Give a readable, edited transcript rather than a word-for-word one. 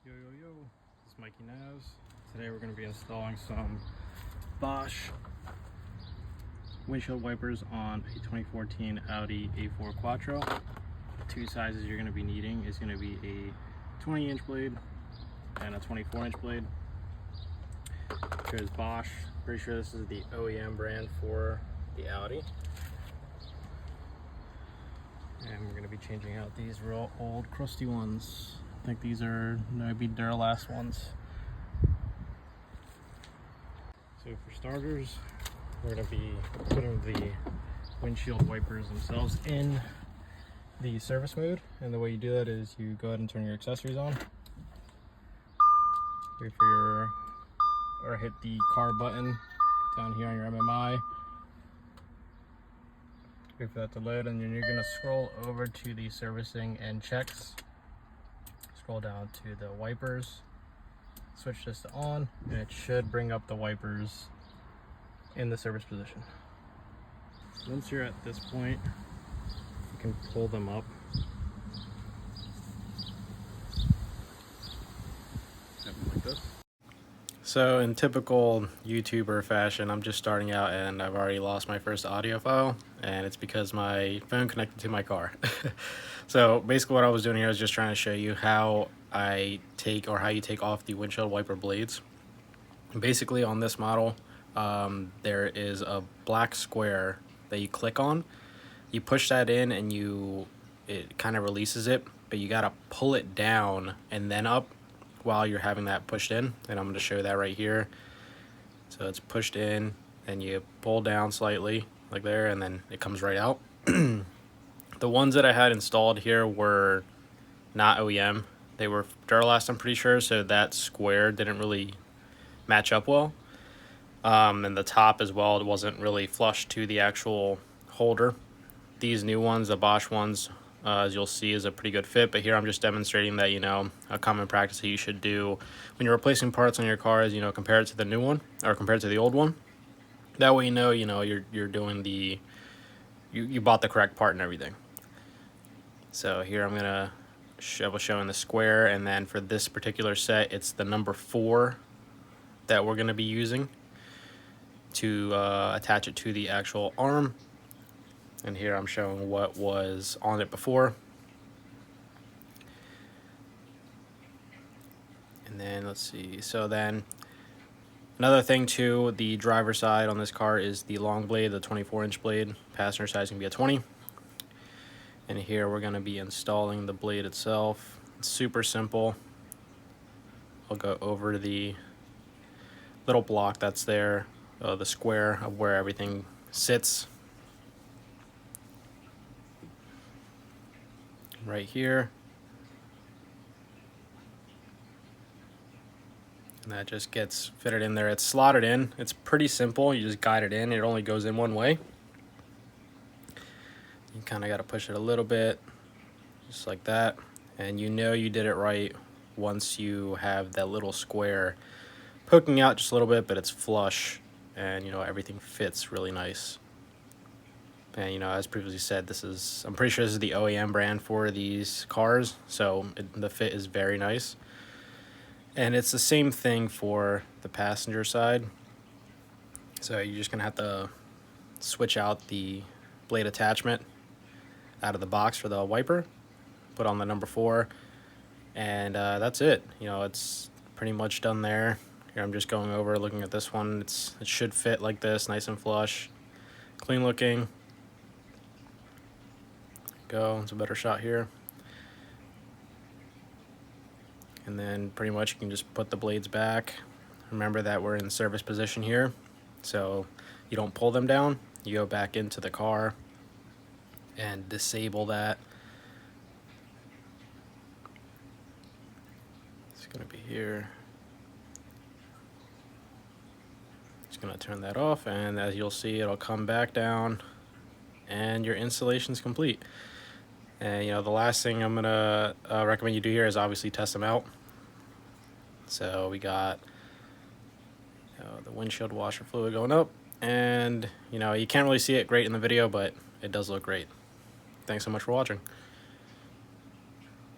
Yo, this is Mikey Naz. Today we're going to be installing some Bosch windshield wipers on a 2014 Audi A4 Quattro. The two sizes you're going to be needing is going to be a 20-inch blade and a 24-inch blade. Here's Bosch. Pretty sure this is the OEM brand for the Audi. And we're going to be changing out these real old crusty ones. I think these are maybe Duralast ones. So for starters, we're going to be putting the windshield wipers themselves in the service mode. And the way you do that is you go ahead and turn your accessories on. Wait for your, or hit the car button down here on your MMI. Wait for that to load, and then you're going to scroll over to the servicing and checks. Scroll down to the wipers, switch this to on, and it should bring up the wipers in the service position. Once you're at this point, you can pull them up. Something like this. So in typical YouTuber fashion, I'm just starting out and I've already lost my first audio file, and it's because my phone connected to my car. So basically what I was doing here is just trying to show you how I take, or how you take off the windshield wiper blades. Basically on this model, there is a black square that you click on. You push that in and it kind of releases it, but you gotta pull it down and then up while you're having that pushed in, and I'm going to show that right here. So it's pushed in, and you pull down slightly like there, and then it comes right out. The ones that I had installed here were not OEM. They were Duralast, I'm pretty sure, so that square didn't really match up well. And the top as well, it wasn't really flush to the actual holder. These new ones, the Bosch ones, as you'll see, is a pretty good fit, but here I'm just demonstrating that, a common practice that you should do when you're replacing parts on your car is, compare it to the new one, or compared to the old one. That way you're doing the, you bought the correct part and everything. So here I'm gonna showing the square, and then for this particular set, it's the number 4 that we're gonna be using to attach it to the actual arm. And here I'm showing what was on it before. And then let's see, so then another thing too, the driver's side on this car is the long blade, the 24-inch blade. Passenger side is going to be a 20. And here we're going to be installing the blade itself. It's super simple. I'll go over the little block that's there, the square of where everything sits. Right here. And that just gets fitted in there. It's slotted in. It's pretty simple. You just guide it in. It only goes in one way. You kind of got to push it a little bit, just like that. And you did it right once you have that little square poking out just a little bit, but it's flush, and everything fits really nice. And as previously said, I'm pretty sure this is the OEM brand for these cars, so the fit is very nice. And it's the same thing for the passenger side. So you're just gonna have to switch out the blade attachment out of the box for the wiper, put on the number 4, and that's it. It's pretty much done there. Here I'm just going over, looking at this one. It should fit like this, nice and flush, clean looking. It's a better shot here. And then pretty much you can just put the blades back. Remember that we're in service position here, so you don't pull them down. You go back into the car and disable that. It's gonna be here. Just gonna turn that off, and as you'll see, it'll come back down and your installation's complete. And the last thing I'm gonna recommend you do here is obviously test them out. So we got the windshield washer fluid going up, and you can't really see it great in the video, but it does look great. Thanks so much for watching.